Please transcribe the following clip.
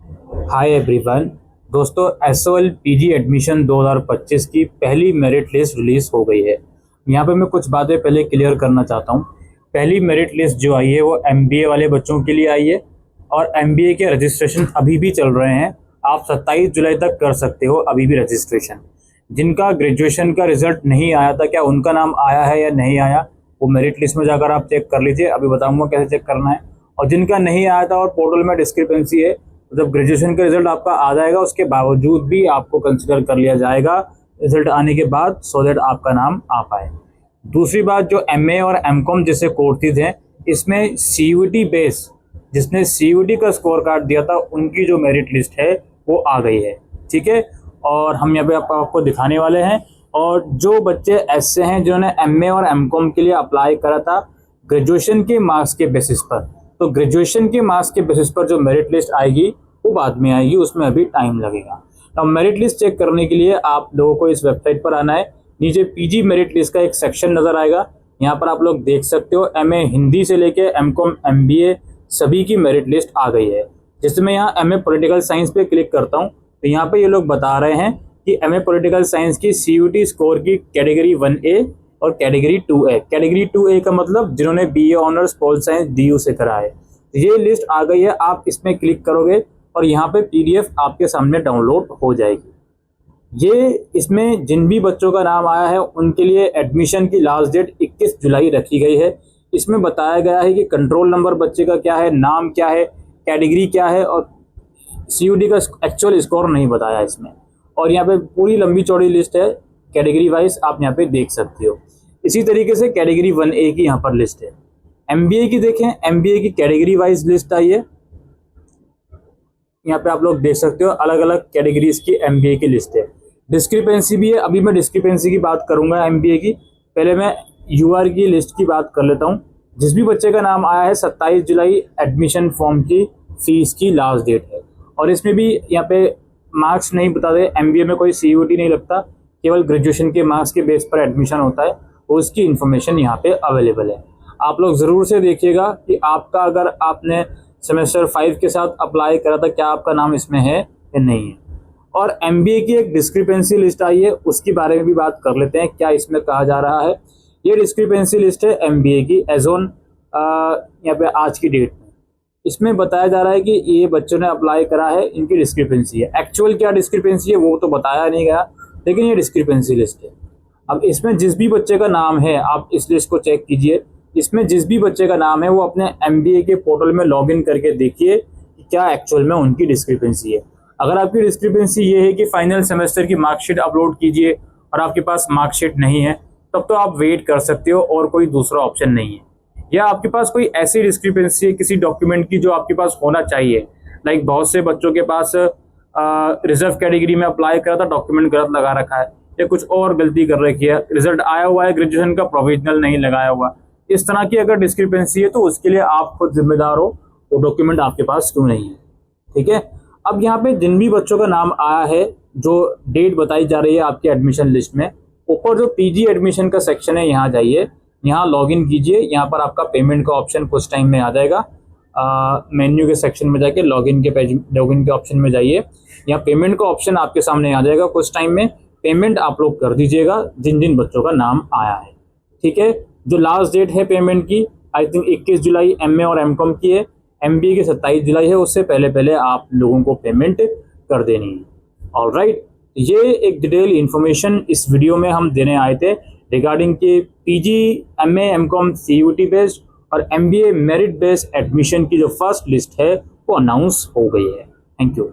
Hi everyone. दोस्तों, SOL PG admission 2025 की पहली मेरिट लिस्ट रिलीज हो गई है। यहाँ पे मैं कुछ बातें पहले क्लियर करना चाहता हूँ। पहली मेरिट लिस्ट जो आई है वो एमबीए वाले बच्चों के लिए आई है और एमबीए के रजिस्ट्रेशन अभी भी चल रहे हैं। आप 27 जुलाई तक कर सकते हो अभी भी रजिस्ट्रेशन। जिनका ग्रेजुएशन का रिजल्ट नहीं आया था, क्या उनका नाम आया है या नहीं आया, वो मेरिट लिस्ट में जाकर आप चेक कर लीजिए। अभी बताऊंगा कैसे चेक करना है। और जिनका नहीं आया था और पोर्टल में डिस्क्रिपेंसी है, जब ग्रेजुएशन का रिजल्ट आपका आ जाएगा उसके बावजूद भी आपको कंसिडर कर लिया जाएगा रिजल्ट आने के बाद, सो दैट आपका नाम आ पाए। दूसरी बात, जो एमए और एमकॉम जैसे कोर्सेज हैं, इसमें सीयूटी बेस, जिसने सीयूटी का स्कोर कार्ड दिया था, उनकी जो मेरिट लिस्ट है वो आ गई है। ठीक है, और हम यहाँ पे आपको दिखाने वाले हैं। और जो बच्चे ऐसे हैं जिन्होंने एमए और एमकॉम के लिए अप्लाई करा था ग्रेजुएशन के मार्क्स के बेसिस पर, तो ग्रेजुएशन के मार्क्स के बेसिस पर जो मेरिट लिस्ट आएगी वो बाद में आएगी, उसमें अभी टाइम लगेगा। अब मेरिट लिस्ट चेक करने के लिए आप लोगों को इस वेबसाइट पर आना है। नीचे पीजी मेरिट लिस्ट का एक सेक्शन नजर आएगा, यहाँ पर आप लोग देख सकते हो एमए हिंदी से लेके एमकॉम एमबीए सभी की मेरिट लिस्ट आ गई है। जैसे मैं यहाँ एमए पॉलिटिकल साइंस पे क्लिक करता हूँ तो यहाँ पे ये लोग बता रहे हैं कि एमए पॉलिटिकल साइंस की सीयूटी स्कोर की कैटेगरी 1A और कैटेगरी 2A। कैटेगरी 2A का मतलब जिन्होंने BA honours pol science DU से करा है। ये लिस्ट आ गई है, आप इसमें क्लिक करोगे और यहाँ पे पीडीएफ आपके सामने डाउनलोड हो जाएगी। ये इसमें जिन भी बच्चों का नाम आया है उनके लिए एडमिशन की लास्ट डेट 21 जुलाई रखी गई है। इसमें बताया गया है कि कंट्रोल नंबर बच्चे का क्या है, नाम क्या है, कैटेगरी क्या है, और सीयूडी का एक्चुअल स्कोर नहीं बताया इसमें। और यहाँ पे पूरी लंबी चौड़ी लिस्ट है कैटेगरी वाइज, आप यहाँ पे देख सकते हो। इसी तरीके से कैटेगरी 1A की यहाँ पर लिस्ट है। एमबीए की देखें, एमबीए की कैटेगरी वाइज लिस्ट आई है। यहाँ पे आप लोग देख सकते हो अलग अलग कैटेगरीज की एमबीए की लिस्ट है। डिस्क्रिपेंसी भी है, अभी मैं डिस्क्रिपेंसी की बात करूंगा एमबीए की। पहले मैं यूआर की लिस्ट की बात कर लेता हूँ। जिस भी बच्चे का नाम आया है 27 जुलाई एडमिशन फॉर्म की फीस की लास्ट डेट है। और इसमें भी यहाँ पे मार्क्स नहीं बताते, एमबीए में कोई सीयूटी नहीं लगता, केवल ग्रेजुएशन के मार्क्स के बेस पर एडमिशन होता है। उसकी इन्फॉर्मेशन यहाँ पे अवेलेबल है। आप लोग ज़रूर से देखिएगा कि आपका, अगर आपने सेमेस्टर 5 के साथ अप्लाई करा था, क्या आपका नाम इसमें है या नहीं है। और एमबीए की एक डिस्क्रिपेंसी लिस्ट आई है, उसके बारे में भी बात कर लेते हैं क्या इसमें कहा जा रहा है। ये डिस्क्रिपेंसी लिस्ट है एमबीए की एज ऑन यहाँ पे आज की डेट में। इसमें बताया जा रहा है कि ये बच्चों ने अप्लाई करा है, इनकी डिस्क्रिपेंसी है। एक्चुअल क्या डिस्क्रिपेंसी है वो तो बताया नहीं गया, लेकिन ये डिस्क्रिपेंसी लिस्ट है। अब इसमें जिस भी बच्चे का नाम है, आप इस लिस्ट को चेक कीजिए। इसमें जिस भी बच्चे का नाम है वो अपने एमबीए के पोर्टल में लॉगिन करके देखिए कि क्या एक्चुअल में उनकी डिस्क्रिपेंसी है। अगर आपकी डिस्क्रिपेंसी ये है कि फाइनल सेमेस्टर की मार्कशीट अपलोड कीजिए और आपके पास मार्कशीट नहीं है, तब तो आप वेट कर सकते हो और कोई दूसरा ऑप्शन नहीं है। या आपके पास कोई ऐसी डिस्क्रिपेंसी है किसी डॉक्यूमेंट की जो आपके पास होना चाहिए, लाइक बहुत से बच्चों के पास रिजर्व कैटेगरी में अप्लाई करा था, डॉक्यूमेंट गलत लगा रखा है, या कुछ और गलती कर रखी है, रिजल्ट आया हुआ है ग्रेजुएशन का, प्रोविजनल नहीं लगाया हुआ। इस तरह की अगर डिस्क्रिपेंसी है तो उसके लिए आप खुद जिम्मेदार हो, वो डॉक्यूमेंट आपके पास क्यों नहीं है। ठीक है, अब यहाँ पे जिन भी बच्चों का नाम आया है, जो डेट बताई जा रही है आपके एडमिशन लिस्ट में, ऊपर जो पीजी एडमिशन का सेक्शन है यहाँ जाइए, यहाँ लॉगिन कीजिए। यहाँ पर आपका पेमेंट का ऑप्शन कुछ टाइम में आ जाएगा। मेन्यू के सेक्शन में जाके लॉगिन के ऑप्शन में जाइए, यहाँ पेमेंट का ऑप्शन आपके सामने आ जाएगा। कुछ टाइम में पेमेंट आप लोग कर दीजिएगा जिन जिन बच्चों का नाम आया है। ठीक है, जो लास्ट डेट है पेमेंट की, आई थिंक 21 जुलाई एमए और एमकॉम की है, एमबीए की 27 जुलाई है। उससे पहले पहले आप लोगों को पेमेंट कर देनी है। ऑलराइट, ये एक डिटेल इंफॉर्मेशन इस वीडियो में हम देने आए थे रिगार्डिंग के PG MA MCom CUET based और एमबीए मेरिट बेस्ड एडमिशन की जो फर्स्ट लिस्ट है वो अनाउंस हो गई है। Thank you.